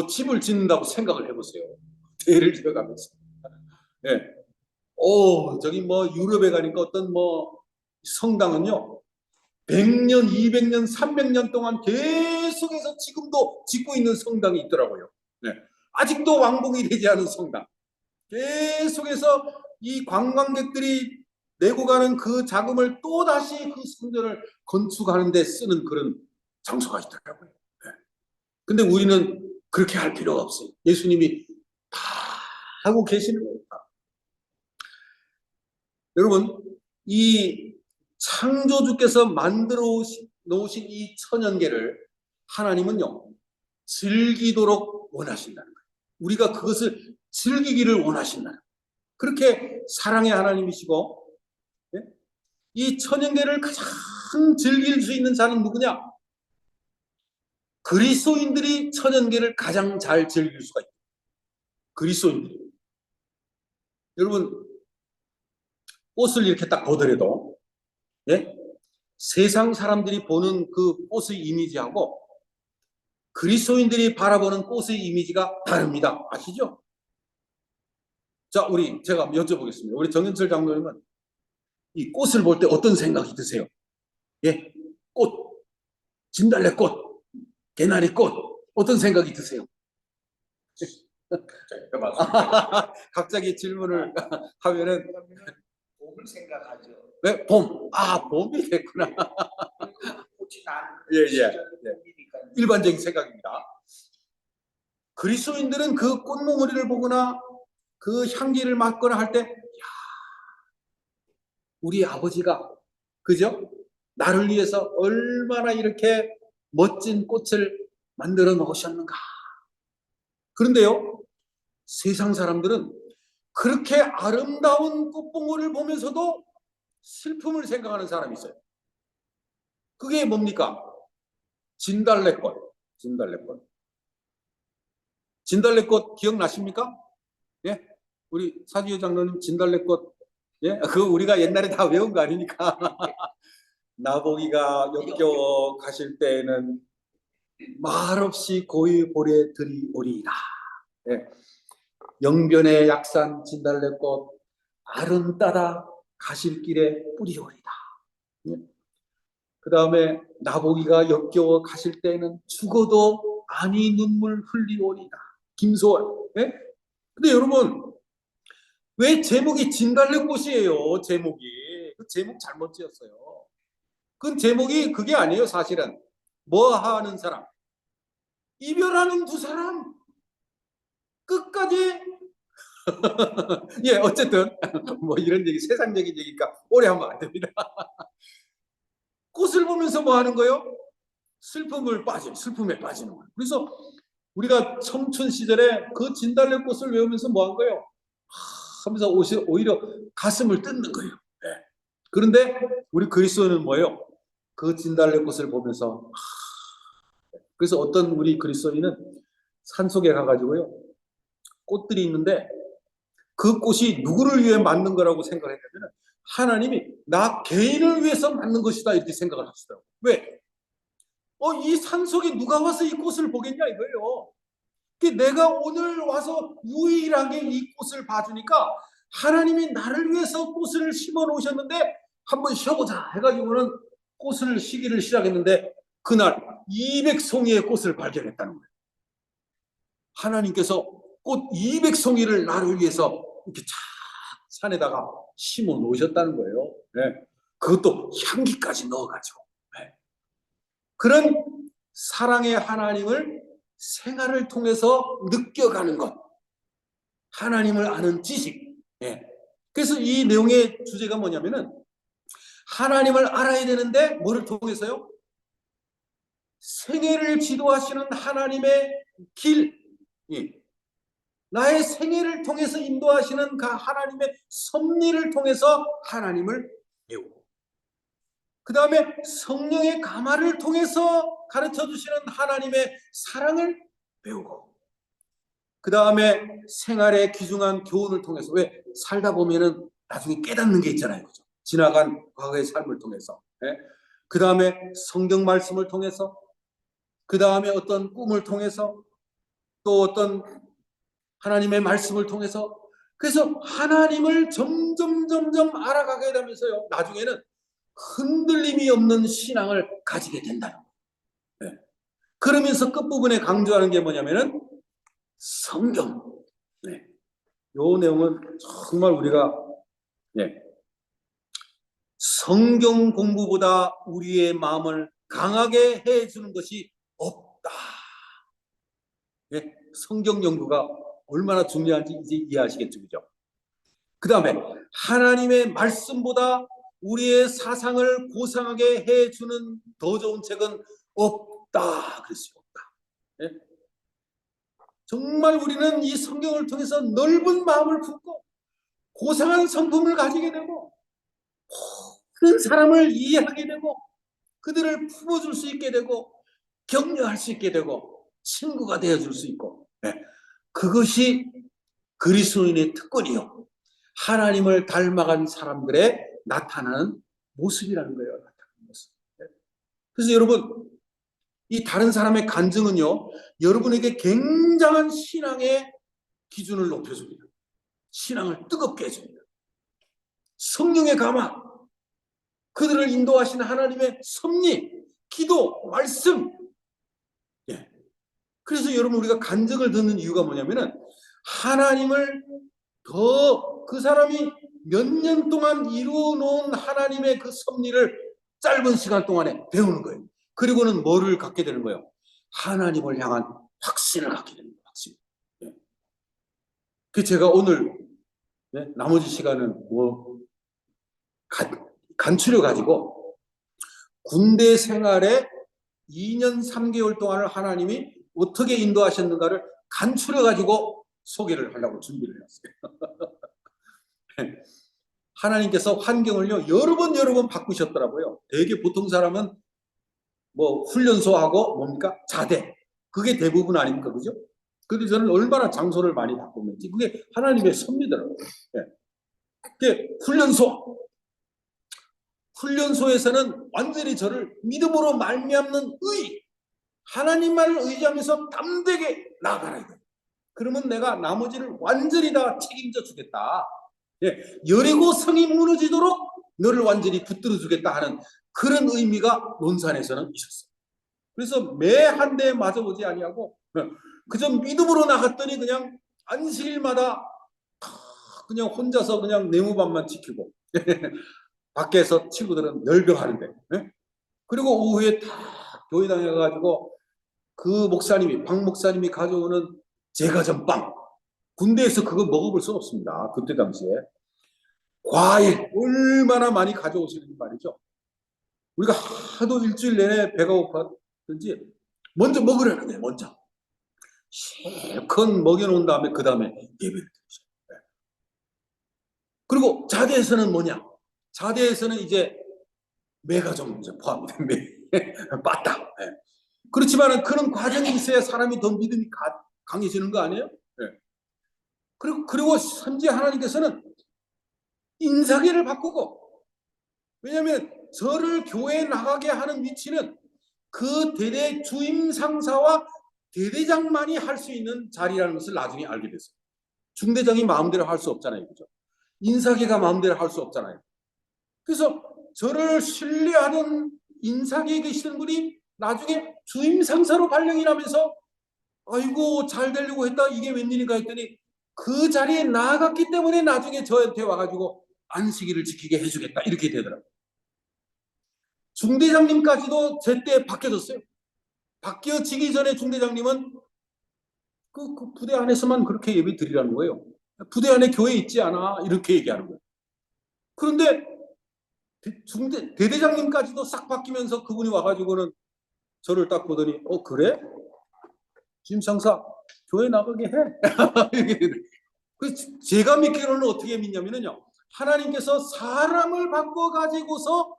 집을 짓는다고 생각을 해보세요. 대를 이어가면서. 네. 저기 유럽에 가니까 어떤 성당은요 100년, 200년, 300년 동안 계속해서 지금도 짓고 있는 성당이 있더라고요. 네. 아직도 완공이 되지 않은 성당. 계속해서 이 관광객들이 내고 가는 그 자금을 또 다시 그 성전을 건축하는 데 쓰는 그런 장소가 있더라고요. 네. 근데 우리는 그렇게 할 필요가 없어요. 예수님이 다 하고 계시는 거예요. 여러분, 이 창조주께서 만들어 놓으신 이 천연계를 하나님은요 즐기도록 원하신다는 거예요. 우리가 그것을 즐기기를 원하신다는 거예요. 그렇게 사랑의 하나님이시고, 네? 이 천연계를 가장 즐길 수 있는 자는 누구냐? 그리스도인들이 천연계를 가장 잘 즐길 수가 있어요. 그리스도인들이. 여러분, 꽃을 이렇게 딱 보더라도, 예? 세상 사람들이 보는 그 꽃의 이미지하고 그리스도인들이 바라보는 꽃의 이미지가 다릅니다. 아시죠? 자, 제가 여쭤보겠습니다. 우리 정현철 장로님은 이 꽃을 볼 때 어떤 생각이 드세요? 예? 꽃, 진달래꽃, 개나리꽃, 어떤 생각이 드세요? 갑자기 질문을 하면은 봄을 생각하죠. 네, 봄. 봄이 됐구나. 꽃이 난 예. 봄이니까. 일반적인 생각입니다. 그리스도인들은 그 꽃몽우리를 보거나 그 향기를 맡거나 할 때, 우리 아버지가, 그죠? 나를 위해서 얼마나 이렇게 멋진 꽃을 만들어 놓으셨는가. 그런데요, 세상 사람들은 그렇게 아름다운 꽃봉오리를 보면서도 슬픔을 생각하는 사람이 있어요. 그게 뭡니까? 진달래꽃. 진달래꽃 기억나십니까? 예? 우리 사지효 장로님 진달래꽃, 예? 그거 우리가 옛날에 다 외운 거 아니니까. 나보기가 역겨워 가실 때에는 말없이 고이 보래 들이오리이다. 예. 영변의 약산 진달래꽃 아름 따다 가실 길에 뿌리오리다. 예. 그 다음에 나보기가 역겨워 가실 때는 죽어도 아니 눈물 흘리오리다. 김소월. 예? 근데 여러분, 왜 제목이 진달래꽃이에요? 제목이. 그 제목 잘못 지었어요. 그 제목이 그게 아니에요. 사실은 뭐 하는 사람, 이별하는 두 사람 끝까지. 예, 어쨌든 이런 얘기, 세상적인 얘기니까 오래 하면 안 됩니다. 꽃을 보면서 뭐 하는 거예요? 슬픔에 빠지는 거예요. 그래서 우리가 청춘 시절에 그 진달래꽃을 외우면서 뭐 한 거예요? 하면서 오히려 가슴을 뜯는 거예요. 네. 그런데 우리 그리스도는 뭐예요? 그 진달래꽃을 보면서, 그래서 어떤 우리 그리스도인은 산속에 가가지고요, 꽃들이 있는데 그 꽃이 누구를 위해 만든 거라고 생각을 했냐면 하나님이 나 개인을 위해서 만든 것이다 이렇게 생각을 하시더라고요. 왜? 이 산속에 누가 와서 이 꽃을 보겠냐 이거예요. 내가 오늘 와서 유일하게 이 꽃을 봐주니까 하나님이 나를 위해서 꽃을 심어 놓으셨는데 한번 쉬어보자 해가지고는 꽃을 시기를 시작했는데 그날 200송이의 꽃을 발견했다는 거예요. 하나님께서 꽃 200송이를 나를 위해서 이렇게 쫙 산에다가 심어 놓으셨다는 거예요. 네. 그것도 향기까지 넣어가지고. 네. 그런 사랑의 하나님을 생활을 통해서 느껴가는 것. 하나님을 아는 지식. 네. 그래서 이 내용의 주제가 뭐냐면은 하나님을 알아야 되는데 뭐를 통해서요? 생애를 지도하시는 하나님의 길. 나의 생애를 통해서 인도하시는 그 하나님의 섭리를 통해서 하나님을 배우고 그 다음에 성령의 감화를 통해서 가르쳐 주시는 하나님의 사랑을 배우고 그 다음에 생활의 귀중한 교훈을 통해서 왜 살다 보면은 나중에 깨닫는 게 있잖아요. 그죠? 지나간 과거의 삶을 통해서 그 다음에 성경 말씀을 통해서 그 다음에 어떤 꿈을 통해서 또 어떤 하나님의 말씀을 통해서 그래서 하나님을 점점 알아가게 되면서요. 나중에는 흔들림이 없는 신앙을 가지게 된다는 거예요. 네. 그러면서 끝부분에 강조하는 게 뭐냐면은 성경. 네. 요 내용은 정말 우리가 성경 공부보다 우리의 마음을 강하게 해주는 것이 없다. 성경 연구가 얼마나 중요한지 이제 이해하시겠죠. 그죠? 그 다음에 하나님의 말씀보다 우리의 사상을 고상하게 해주는 더 좋은 책은 없다. 그랬어요. 없다. 네? 정말 우리는 이 성경을 통해서 넓은 마음을 품고 고상한 성품을 가지게 되고 모든 사람을 이해하게 되고 그들을 품어줄 수 있게 되고 격려할 수 있게 되고 친구가 되어줄 수 있고 그것이 그리스도인의 특권이요. 하나님을 닮아간 사람들의 나타나는 모습이라는 거예요. 나타나는 모습. 그래서 여러분, 이 다른 사람의 간증은요, 여러분에게 굉장한 신앙의 기준을 높여줍니다. 신앙을 뜨겁게 해줍니다. 성령의 감화, 그들을 인도하시는 하나님의 섭리, 기도, 말씀. 그래서 여러분 우리가 간증을 듣는 이유가 뭐냐면은 하나님을 더 그 사람이 몇 년 동안 이루어 놓은 하나님의 그 섭리를 짧은 시간 동안에 배우는 거예요. 그리고는 뭐를 갖게 되는 거예요? 하나님을 향한 확신을 갖게 되는 거예요. 확신. 그 제가 오늘 나머지 시간은 뭐 간추려 가지고 군대 생활에 2년 3개월 동안을 하나님이 어떻게 인도하셨는가를 간추려 가지고 소개를 하려고 준비를 했어요. 하나님께서 환경을요 여러 번 바꾸셨더라고요. 대개 보통 사람은 뭐 훈련소하고 뭡니까 자대 그게 대부분 아닙니까, 그죠? 그런데 저는 얼마나 장소를 많이 바꾸는지 그게 하나님의 섭리더라고요. 그게 훈련소에서는 완전히 저를 믿음으로 말미암는 하나님만을 의지하면서 담대게 나아가라 이거예요. 그러면 내가 나머지를 완전히 다 책임져 주겠다. 여리고 성이 무너지도록 너를 완전히 붙들어 주겠다 하는 그런 의미가 논산에서는 있었어요. 그래서 매 한 대 맞아보지 아니하고 그저 믿음으로 나갔더니 그냥 안식일마다 그냥 혼자서 그냥 내무반만 지키고 밖에서 친구들은 열병하는데 그리고 오후에 다 교회당에 가가지고 그 목사님이 박 목사님이 가져오는 제과점빵 군대에서 그거 먹어볼 수 없습니다. 그때 당시에 과일 얼마나 많이 가져오시는지 말이죠. 우리가 하도 일주일 내내 배가 고팠든지 먼저 먹으라는 거예요. 먼저 실컷 먹여놓은 다음에 그 다음에 예배를 드리죠. 그리고 자대에서는 뭐냐? 자대에서는 이제 매가 좀 포함이 됩니다. 빠따. 그렇지만은 그런 과정이 있어야 사람이 더 믿음이 강해지는 거 아니에요? 그리고 선지 하나님께서는 인사계를 바꾸고 왜냐하면 저를 교회에 나가게 하는 위치는 그 대대 주임 상사와 대대장만이 할 수 있는 자리라는 것을 나중에 알게 됐어요. 중대장이 마음대로 할 수 없잖아요. 그죠? 인사계가 마음대로 할 수 없잖아요. 그래서 저를 신뢰하는 인사계에 계시는 분이 나중에 주임 상사로 발령이 나면서 아이고 잘 되려고 했다 이게 웬일인가 했더니 그 자리에 나아갔기 때문에 나중에 저한테 와가지고 안식일을 지키게 해주겠다 이렇게 되더라고요. 중대장님까지도 제때 바뀌어졌어요. 바뀌어지기 전에 중대장님은 그 부대 안에서만 그렇게 예배 드리라는 거예요. 부대 안에 교회 있지 않아 이렇게 얘기하는 거예요. 그런데 대대장님까지도 싹 바뀌면서 그분이 와가지고는 저를 딱 보더니 그래? 김상사 교회 나가게 해. 그래서 제가 믿기로는 어떻게 믿냐면요. 하나님께서 사람을 바꿔가지고서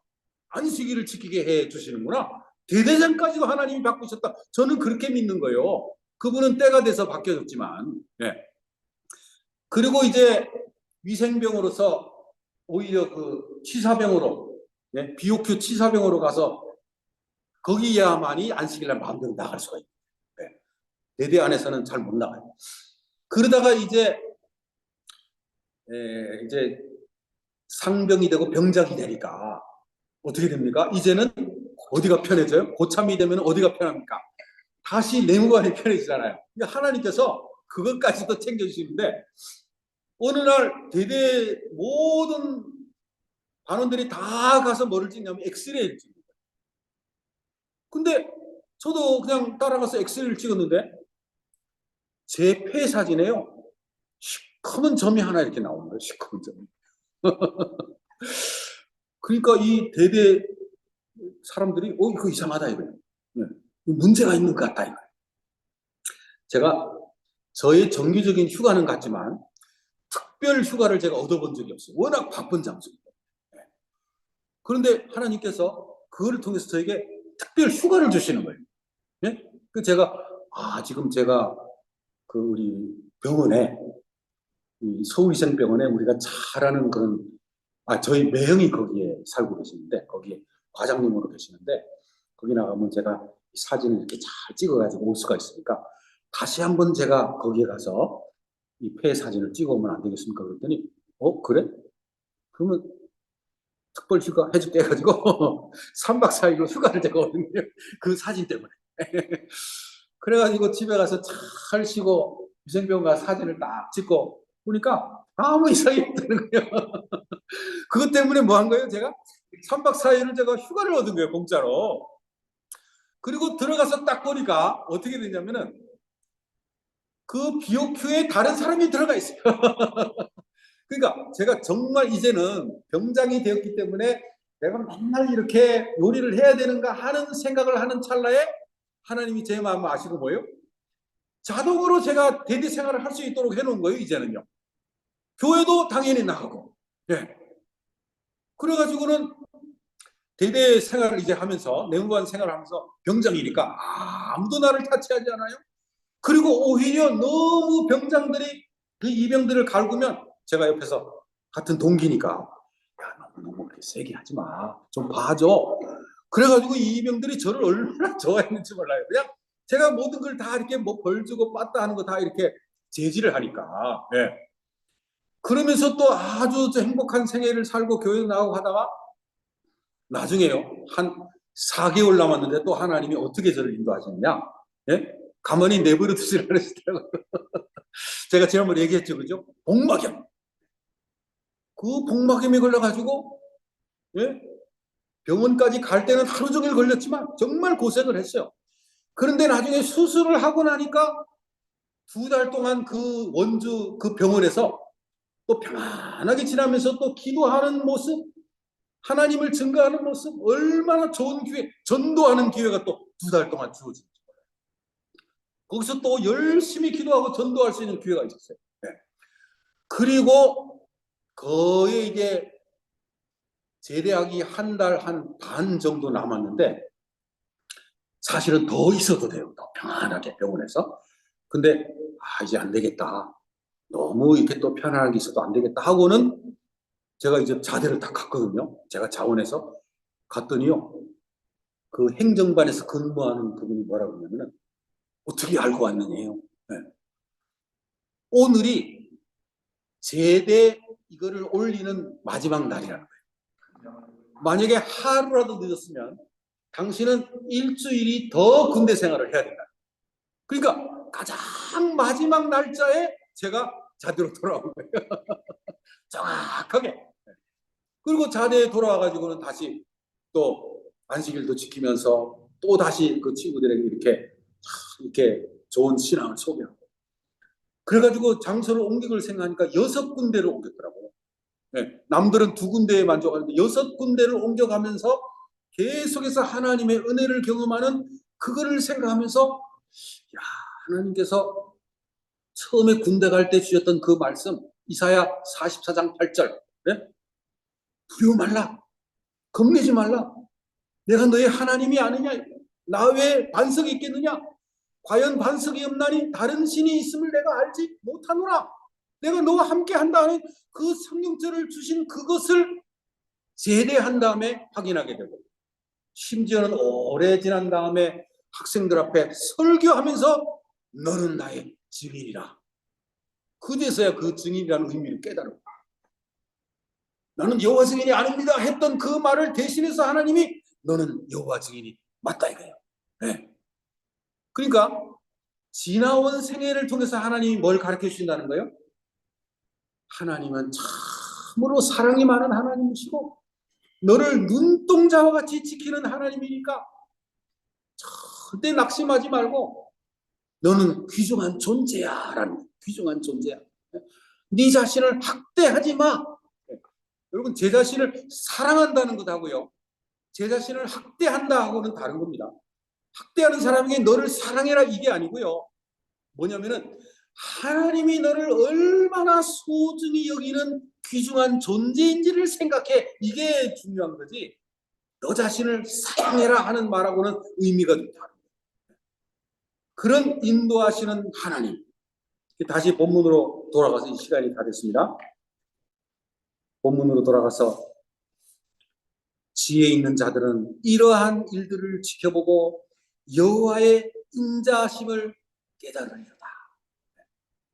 안식일을 지키게 해 주시는구나. 대대장까지도 하나님이 바꾸셨다. 저는 그렇게 믿는 거예요. 그분은 때가 돼서 바뀌어졌지만. 네. 그리고 이제 위생병으로서 오히려 그 치사병으로, 네? BOQ 치사병으로 가서 거기야만이 안식일날 마음대로 나갈 수가 있어요. 네. 대대 안에서는 잘 못 나가요. 그러다가 이제 상병이 되고 병장이 되니까 어떻게 됩니까? 이제는 어디가 편해져요? 고참이 되면 어디가 편합니까? 다시 내무관이 편해지잖아요. 그러니까 하나님께서 그것까지도 챙겨주시는데 어느 날 대대 모든 반원들이 다 가서 뭐를 찍냐면 엑스레이를 찍습니다. 근데 저도 그냥 따라가서 엑스레이를 찍었는데 제 폐 사진에요. 시커먼 점이 하나 이렇게 나오는 거예요. 시커먼 점이. 그러니까 이 대대 사람들이 이거 이상하다 이거예요. 네. 문제가 있는 것 같다 이거예요. 제가 저의 정기적인 휴가는 같지만 특별 휴가를 제가 얻어본 적이 없어요. 워낙 바쁜 장소입니다. 네. 그런데 하나님께서 그거를 통해서 저에게 특별 휴가를 주시는 거예요. 네? 그 제가 지금 제가 그 우리 병원에 서울위생병원에 우리가 잘하는 그런 저희 매형이 거기에 살고 계시는데 거기에 과장님으로 계시는데 거기 나가면 제가 사진을 이렇게 잘 찍어가지고 올 수가 있으니까 다시 한번 제가 거기에 가서 이 폐 사진을 찍어오면 안 되겠습니까? 그랬더니 그래? 그러면 특별 휴가 해줄게 해가지고 3박 4일로 휴가를 제가 얻었네요. 그 사진 때문에. 그래가지고 집에 가서 잘 쉬고 위생병원 가서 사진을 딱 찍고 보니까 아무 이상이 없다는 거예요. 그것 때문에 뭐 한 거예요? 제가 3박 4일을 제가 휴가를 얻은 거예요. 공짜로. 그리고 들어가서 딱 보니까 어떻게 되냐면은 그 BOQ에 다른 사람이 들어가 있어요. 그러니까 제가 정말 이제는 병장이 되었기 때문에 내가 맨날 이렇게 요리를 해야 되는가 하는 생각을 하는 찰나에 하나님이 제 마음을 아시고 뭐예요? 자동으로 제가 대대 생활을 할 수 있도록 해놓은 거예요. 이제는요. 교회도 당연히 나가고. 네. 그래가지고는 대대 생활을 이제 하면서 내무관 생활을 하면서 병장이니까 아무도 나를 타치하지 않아요. 그리고 오히려 너무 병장들이 그 이병들을 갈구면 제가 옆에서 같은 동기니까 야 너무 그렇게 세게 하지 마. 좀 봐줘. 그래가지고 이 이병들이 저를 얼마나 좋아했는지 몰라요. 그냥 제가 모든 걸 다 이렇게 뭐 벌 주고 빠따 하는 거 다 이렇게 제지를 하니까. 네. 그러면서 또 아주 행복한 생애를 살고 교회 나가고 하다가 나중에요. 한 4개월 남았는데 또 하나님이 어떻게 저를 인도하시느냐. 예? 가만히 내버려 두지 않으시더라고요. 제가 지난번에 얘기했죠. 그죠? 복막염. 그 복막염에 걸려가지고 예? 병원까지 갈 때는 하루 종일 걸렸지만 정말 고생을 했어요. 그런데 나중에 수술을 하고 나니까 2달 동안 그 원주 그 병원에서 또 편안하게 지나면서 또 기도하는 모습, 하나님을 증거하는 모습, 얼마나 좋은 기회, 전도하는 기회가 또 2달 동안 주어집니다. 거기서 또 열심히 기도하고 전도할 수 있는 기회가 있었어요. 네. 그리고 거의 이제 제대하기 한 달 한 반 정도 남았는데 사실은 더 있어도 돼요. 더 편안하게 병원에서. 근데 이제 안 되겠다. 너무 이렇게 또 편안하게 있어도 안 되겠다 하고는 제가 이제 자대를 다 갔거든요. 제가 자원해서 갔더니요. 그 행정반에서 근무하는 그분이 뭐라고 그러냐면은 어떻게 알고 왔느냐요. 네. 오늘이 제대 이거를 올리는 마지막 날이라는 거예요. 만약에 하루라도 늦었으면 당신은 일주일이 더 군대 생활을 해야 된다. 그러니까 가장 마지막 날짜에 제가 자대로 돌아온 거예요. 정확하게. 그리고 자대에 돌아와가지고는 다시 또 안식일도 지키면서 또 다시 그 친구들에게 이렇게 좋은 신앙을 소개하고. 그래가지고 장소를 옮길 생각하니까 6군데를 옮겼더라고요. 네, 남들은 2군데에 만족하는데 6군데를 옮겨가면서 계속해서 하나님의 은혜를 경험하는 그거를 생각하면서, 야, 하나님께서 처음에 군대 갈 때 주셨던 그 말씀, 이사야 44장 8절, 네? 두려워 말라, 겁내지 말라, 내가 너의 하나님이 아니냐, 나 외에 반석이 있겠느냐, 과연 반석이 없나니 다른 신이 있음을 내가 알지 못하노라, 내가 너와 함께 한다는 그 성령절을 주신 그것을 제대한 다음에 확인하게 되고, 심지어는 오래 지난 다음에 학생들 앞에 설교하면서 너는 나의 증인이라. 그제서야 그 증인이라는 의미를 깨달은, 나는 여호와 증인이 아닙니다 했던 그 말을 대신해서 하나님이 너는 여호와 증인이 맞다 이거예요. 네. 그러니까 지나온 생애를 통해서 하나님이 뭘 가르쳐 주신다는 거예요? 하나님은 참으로 사랑이 많은 하나님이시고 너를 눈동자와 같이 지키는 하나님이니까 절대 낙심하지 말고 너는 귀중한 존재야 라는, 귀중한 존재야. 네 자신을 학대하지 마. 여러분, 제 자신을 사랑한다는 것하고요, 제 자신을 학대한다 하고는 다른 겁니다. 학대하는 사람에게 너를 사랑해라 이게 아니고요, 뭐냐면은 하나님이 너를 얼마나 소중히 여기는 귀중한 존재인지를 생각해, 이게 중요한 거지 너 자신을 사랑해라 하는 말하고는 의미가 좀 다릅니다. 그런 인도하시는 하나님. 다시 본문으로 돌아가서, 이 시간이 다 됐습니다. 본문으로 돌아가서 지혜 있는 자들은 이러한 일들을 지켜보고 여호와의 인자하심을 깨달으리로다.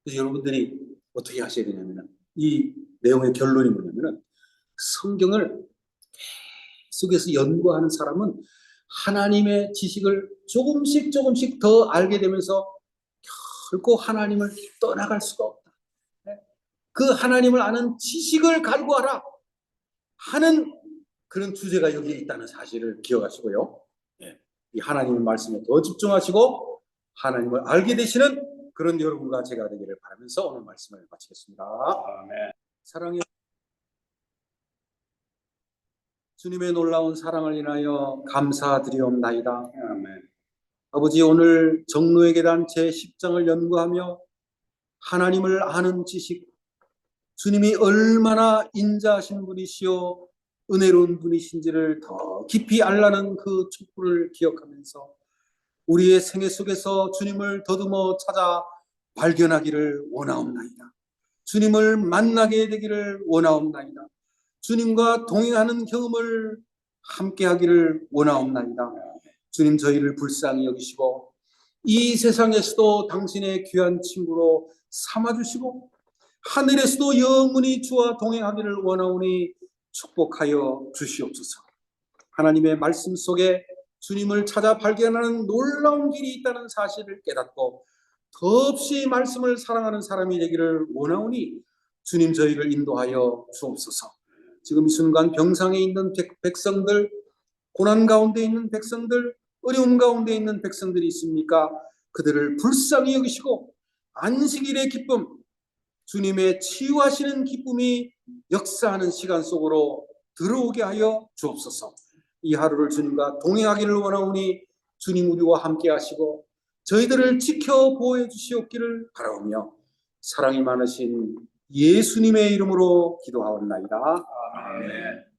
그래서 여러분들이 어떻게 하셔야 되냐면, 이 내용의 결론이 뭐냐면, 성경을 계속해서 연구하는 사람은 하나님의 지식을 조금씩 더 알게 되면서 결코 하나님을 떠나갈 수가 없다. 그 하나님을 아는 지식을 갈구하라 하는 그런 주제가 여기에 있다는 사실을 기억하시고요. 이 하나님의 말씀에 더 집중하시고 하나님을 알게 되시는 그런 여러분과 제가 되기를 바라면서 오늘 말씀을 마치겠습니다. 아멘. 사랑해 주님의 놀라운 사랑을 인하여 감사드리옵나이다. 아멘. 아버지, 오늘 정로의 계단 제10장을 연구하며 하나님을 아는 지식, 주님이 얼마나 인자하신 분이시오 은혜로운 분이신지를 더 깊이 알라는 그 촉구를 기억하면서 우리의 생애 속에서 주님을 더듬어 찾아 발견하기를 원하옵나이다. 주님을 만나게 되기를 원하옵나이다. 주님과 동행하는 경험을 함께 하기를 원하옵나이다. 주님, 저희를 불쌍히 여기시고 이 세상에서도 당신의 귀한 친구로 삼아주시고 하늘에서도 영원히 주와 동행하기를 원하오니 축복하여 주시옵소서. 하나님의 말씀 속에 주님을 찾아 발견하는 놀라운 길이 있다는 사실을 깨닫고 더없이 말씀을 사랑하는 사람이 되기를 원하오니 주님, 저희를 인도하여 주옵소서. 지금 이 순간 병상에 있는 백성들, 고난 가운데 있는 백성들, 어려움 가운데 있는 백성들이 있습니까? 그들을 불쌍히 여기시고 안식일의 기쁨, 주님의 치유하시는 기쁨이 역사하는 시간 속으로 들어오게 하여 주옵소서. 이 하루를 주님과 동행하기를 원하오니 주님, 우리와 함께 하시고 저희들을 지켜 보호해 주시옵기를 바라오며 사랑이 많으신 예수님의 이름으로 기도하옵나이다. 아멘.